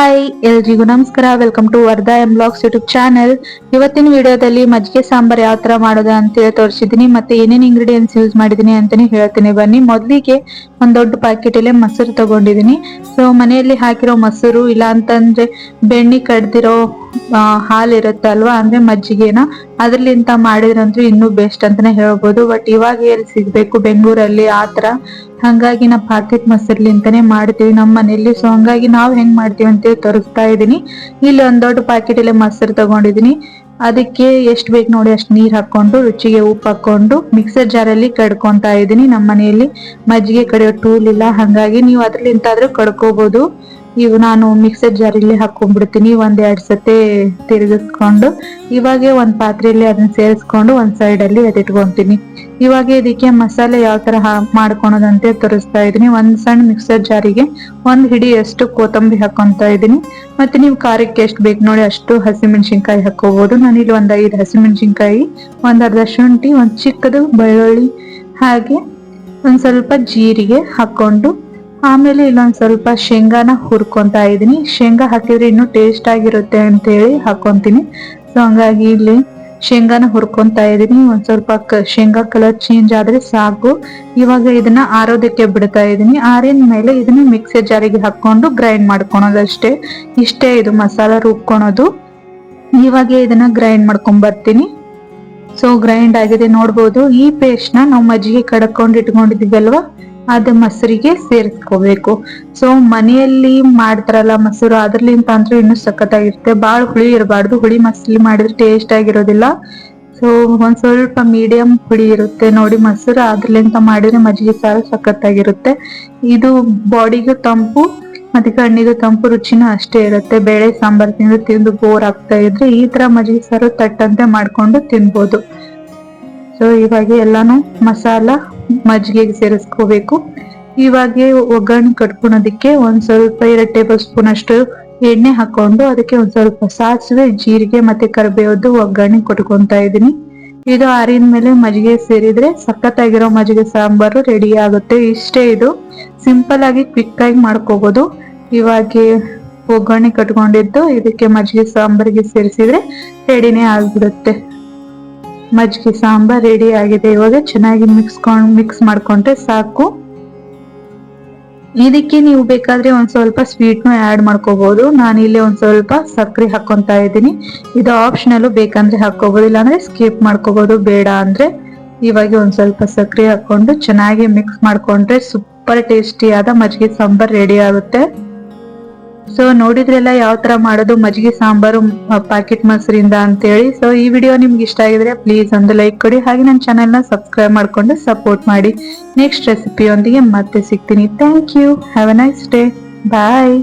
Hi ಎಲ್ರಿಗೂ ನಮಸ್ಕಾರ. Welcome to Vardha M blogs YouTube channel. ಇವತ್ತಿನ ವಿಡಿಯೋದಲ್ಲಿ ಮಜ್ಜಿಗೆ ಸಾಂಬಾರ್ ಯಾವ ತರ ಮಾಡೋದು ಅಂತೇಳಿ ತೋರಿಸಿದೀನಿ, ಮತ್ತೆ ಏನೇನ್ ಇಂಗ್ರೀಡಿಯೆಂಟ್ಸ್ ಯೂಸ್ ಮಾಡಿದೀನಿ ಅಂತಾನೆ ಹೇಳ್ತೀನಿ ಬನ್ನಿ. ಮೊದಲಿಗೆ ಒಂದ್ ದೊಡ್ಡ ಪ್ಯಾಕೆಟ್ ಅಲ್ಲಿ ಮೊಸರು ತಗೊಂಡಿದೀನಿ. ಸೊ ಮನೆಯಲ್ಲಿ ಹಾಕಿರೋ ಮೊಸರು, ಇಲ್ಲ ಅಂತಂದ್ರೆ ಬೆಣ್ಣೆ ಕಡ್ದಿರೋ ಹಾಲು ಇರುತ್ತಲ್ವಾ, ಅಂದ್ರೆ ಮಜ್ಜಿಗೆನ ಅದ್ರಲಿಂತ ಮಾಡಿದ್ರಂತೂ ಇನ್ನೂ ಬೆಸ್ಟ್ ಅಂತಾನೆ ಹೇಳ್ಬೋದು. ಬಟ್ ಇವಾಗ ಎಲ್ಲಿ ಸಿಗ್ಬೇಕು ಬೆಂಗಳೂರಲ್ಲಿ ಆತರ, ಹಂಗಾಗಿ ನಾ ಪಾಕೆಟ್ ಮೊಸರ್ಲಿಂತಾನೆ ಮಾಡ್ತೀವಿ ನಮ್ಮ ಮನೇಲಿ. ಸೊ ಹಂಗಾಗಿ ನಾವ್ ಹೆಂಗ್ ಮಾಡ್ತೀವಿ ಅಂತ ತೋರಿಸ್ತಾ ಇದೀನಿ. ಇಲ್ಲಿ ಒಂದ್ ದೊಡ್ಡ ಪ್ಯಾಕೆಟ್ ಅಲ್ಲಿ ಮೊಸರು ತಗೊಂಡಿದೀನಿ. ಅದಕ್ಕೆ ಎಷ್ಟ್ ಬೇಕು ನೋಡಿ ಅಷ್ಟ್ ನೀರ್ ಹಾಕೊಂಡು, ರುಚಿಗೆ ಉಪ್ಪು ಹಾಕೊಂಡು ಮಿಕ್ಸರ್ ಜಾರ್ ಅಲ್ಲಿ ಕಡ್ಕೊಂತಾ ಇದೀನಿ. ನಮ್ಮ ಮನೆಯಲ್ಲಿ ಮಜ್ಜಿಗೆ ಕಡಿಯೋ ಟೂಲ್ ಇಲ್ಲ, ಹಂಗಾಗಿ ನೀವು ಅದ್ರಲಿಂತಾದ್ರೂ ಕಡ್ಕೋಬಹುದು. ಇವು ನಾನು ಮಿಕ್ಸರ್ ಜಾರಲ್ಲಿ ಹಾಕೊಂಡ್ಬಿಡ್ತೀನಿ ಒಂದ್ 2 ಸತಿ ತಿರುಗಿಸ್ಕೊಂಡು. ಇವಾಗ ಒಂದ್ ಪಾತ್ರೆಯಲ್ಲಿ ಅದನ್ನ ಸೇರಿಸ್ಕೊಂಡು ಒಂದ್ ಸೈಡ್ ಅಲ್ಲಿ ಅದಿಟ್ಕೊಂತೀನಿ. ಇವಾಗ ಇದಕ್ಕೆ ಮಸಾಲೆ ಯಾವ ತರ ಮಾಡ್ಕೊಳೋದಂತೆ ತೋರಿಸ್ತಾ ಇದೀನಿ. ಒಂದ್ ಸಣ್ಣ ಮಿಕ್ಸರ್ ಜಾರಿಗೆ 1 ಹಿಡಿಯಷ್ಟು ಕೊತ್ತಂಬರಿ ಹಾಕೊಂತ ಇದೀನಿ. ಮತ್ತೆ ನೀವು ಖಾರಕ್ಕೆ ಎಷ್ಟು ಬೇಕು ನೋಡಿ ಅಷ್ಟು ಹಸಿಮೆಣಸಿನ್ಕಾಯಿ ಹಾಕೋಬಹುದು. ನಾನಿಲ್ಲಿ ಒಂದ್ 5 ಹಸಿಮೆಣಸಿನ್ಕಾಯಿ, ಒಂದ್ ಅರ್ಧ ಶುಂಠಿ, ಒಂದ್ ಚಿಕ್ಕದು ಬೆಳ್ಳುಳ್ಳಿ, ಹಾಗೆ ಒಂದ್ ಸ್ವಲ್ಪ ಜೀರಿಗೆ ಹಾಕೊಂಡು, ಆಮೇಲೆ ಇಲ್ಲೊಂದ್ ಸ್ವಲ್ಪ ಶೇಂಗಾನ ಹುರ್ಕೊಂತಾ ಇದೀನಿ. ಶೇಂಗಾ ಹಾಕಿದ್ರೆ ಇನ್ನೂ ಟೇಸ್ಟ್ ಆಗಿರುತ್ತೆ ಅಂತ ಹೇಳಿ ಹಾಕೊಂತೀನಿ. ಸೊ ಹಂಗಾಗಿ ಇಲ್ಲಿ ಶೇಂಗಾನ ಹುರ್ಕೊಂತಾ ಇದೀನಿ. ಒಂದ್ ಸ್ವಲ್ಪ ಶೇಂಗಾ ಕಲರ್ ಚೇಂಜ್ ಆದ್ರೆ ಸಾಕು. ಇವಾಗ ಇದನ್ನ ಆರೋದಕ್ಕೆ ಬಿಡ್ತಾ ಇದೀನಿ. ಆರಿದ ಮೇಲೆ ಇದನ್ನ ಮಿಕ್ಸರ್ ಜಾರಿಗೆ ಹಾಕೊಂಡು ಗ್ರೈಂಡ್ ಮಾಡ್ಕೊಳೋದಷ್ಟೇ. ಇಷ್ಟೇ ಇದು ಮಸಾಲ ರುಬ್ಕೊಳೋದು. ಇವಾಗ ಇದನ್ನ ಗ್ರೈಂಡ್ ಮಾಡ್ಕೊಂಡ್ ಬರ್ತೀನಿ. ಸೊ ಗ್ರೈಂಡ್ ಆಗಿದೆ ನೋಡ್ಬೋದು. ಈ ಪೇಸ್ಟ್ ನ ನಾವು ಮಜ್ಜಿಗೆ ಕಡ್ಕೊಂಡು ಇಟ್ಕೊಂಡಿದೀವಲ್ವಾ, ಅದ ಮೊಸರಿಗೆ ಸೇರಿಸ್ಕೋಬೇಕು. ಸೊ ಮನೆಯಲ್ಲಿ ಮಾಡ್ತಾರಲ್ಲ ಮೊಸರು, ಅದ್ರಲಿಂತ ಅಂದ್ರೆ ಇನ್ನೂ ಸಖತ್ತಾಗಿರುತ್ತೆ. ಬಾಳ ಹುಳಿ ಇರಬಾರ್ದು, ಹುಳಿ ಮೊಸರು ಮಾಡಿದ್ರೆ ಟೇಸ್ಟ್ ಆಗಿರೋದಿಲ್ಲ. ಸೊ ಒಂದ್ ಸ್ವಲ್ಪ ಮೀಡಿಯಂ ಹುಳಿ ಇರುತ್ತೆ ನೋಡಿ ಮೊಸರು, ಅದ್ರಲಿಂತ ಮಾಡಿದ್ರೆ ಮಜ್ಜಿಗೆ ಸಾರು ಸಖತ್ತಾಗಿರುತ್ತೆ. ಇದು ಬಾಡಿಗೂ ತಂಪು ಮತ್ತೆ ಕಣ್ಣಿಗೂ ತಂಪು, ರುಚಿನೂ ಅಷ್ಟೇ ಇರುತ್ತೆ. ಬೇಳೆ ಸಾಂಬಾರ್ ತಿಂದು ಬೋರ್ ಆಗ್ತಾ ಇದ್ರೆ ಈ ತರ ಮಜ್ಜಿಗೆ ಸಾರು ತಟ್ಟಂತೆ ಮಾಡ್ಕೊಂಡು ತಿನ್ಬೋದು. ಸೊ ಇವಾಗ ಎಲ್ಲಾನು ಮಸಾಲ ಮಜ್ಜಿಗೆಗೆ ಸೇರಿಸ್ಕೋಬೇಕು. ಇವಾಗ ಒಗ್ಗರಣೆ ಕಟ್ಕೊಳೋದಿಕ್ಕೆ ಒಂದ್ ಸ್ವಲ್ಪ 2 ಟೇಬಲ್ ಸ್ಪೂನ್ ಅಷ್ಟು ಎಣ್ಣೆ ಹಾಕೊಂಡು, ಅದಕ್ಕೆ ಒಂದ್ ಸ್ವಲ್ಪ ಸಾಸಿವೆ, ಜೀರಿಗೆ ಮತ್ತೆ ಕರಿಬೇವದ್ದು ಒಗ್ಗರಣೆ ಕೊಟ್ಕೊಂತಾ ಇದೀನಿ. ಇದು ಆರಿದ ಮೇಲೆ ಮಜ್ಜಿಗೆ ಸೇರಿದ್ರೆ ಸಖತ್ತಾಗಿರೋ ಮಜ್ಜಿಗೆ ಸಾಂಬಾರು ರೆಡಿ ಆಗುತ್ತೆ. ಇಷ್ಟೇ, ಇದು ಸಿಂಪಲ್ ಆಗಿ ಕ್ವಿಕ್ ಆಗಿ ಮಾಡ್ಕೋಬಹುದು. ಇವಾಗ ಒಗ್ಗರಣೆ ಕಟ್ಕೊಂಡಿದ್ದು ಇದಕ್ಕೆ ಮಜ್ಜಿಗೆ ಸಾಂಬಾರಿಗೆ ಸೇರಿಸಿದ್ರೆ ರೆಡಿನೇ ಆಗ್ಬಿಡುತ್ತೆ. ಮಜ್ಜಿಗೆ ಸಾಂಬಾರ್ ರೆಡಿ ಆಗಿದೆ. ಇವಾಗ ಚೆನ್ನಾಗಿ ಮಿಕ್ಸ್ ಮಾಡ್ಕೊಂಡ್ರೆ ಸಾಕು. ಇದಕ್ಕೆ ನೀವು ಬೇಕಾದ್ರೆ ಒಂದ್ ಸ್ವಲ್ಪ ಸ್ವೀಟ್ ನು ಆಡ್ ಮಾಡ್ಕೋಬಹುದು. ನಾನಿಲ್ಲಿ ಒಂದ್ ಸ್ವಲ್ಪ ಸಕ್ಕರೆ ಹಾಕೊಂತಾ ಇದ್ದೀನಿ. ಇದು ಆಪ್ಷನಲ್, ಬೇಕಂದ್ರೆ ಹಾಕೋಬಹುದು, ಇಲ್ಲಾಂದ್ರೆ ಸ್ಕಿಪ್ ಮಾಡ್ಕೋಬಹುದು ಬೇಡ ಅಂದ್ರೆ. ಇವಾಗ ಒಂದ್ ಸ್ವಲ್ಪ ಸಕ್ಕರೆ ಹಾಕೊಂಡು ಚೆನ್ನಾಗಿ ಮಿಕ್ಸ್ ಮಾಡ್ಕೊಂಡ್ರೆ ಸೂಪರ್ ಟೇಸ್ಟಿ ಆದ ಮಜ್ಜಿಗೆ ಸಾಂಬಾರ್ ರೆಡಿ ಆಗುತ್ತೆ. ಸೊ ನೋಡಿದ್ರೆಲ್ಲ ಯಾವ ತರ ಮಾಡೋದು ಮಜ್ಜಿಗೆ ಸಾಂಬಾರು ಪ್ಯಾಕೆಟ್ ಮೊಸರಿಂದ ಅಂತೇಳಿ. ಸೊ ಈ ವಿಡಿಯೋ ನಿಮ್ಗೆ ಇಷ್ಟ ಆಗಿದ್ರೆ ಪ್ಲೀಸ್ ಒಂದು ಲೈಕ್ ಕೊಡಿ, ಹಾಗೆ ನನ್ನ ಚಾನೆಲ್ ನ ಸಬ್ಸ್ಕ್ರೈಬ್ ಮಾಡ್ಕೊಂಡು ಸಪೋರ್ಟ್ ಮಾಡಿ. ನೆಕ್ಸ್ಟ್ ರೆಸಿಪಿಯೊಂದಿಗೆ ಮತ್ತೆ ಸಿಗ್ತೀನಿ. Thank you. Have a nice day. Bye.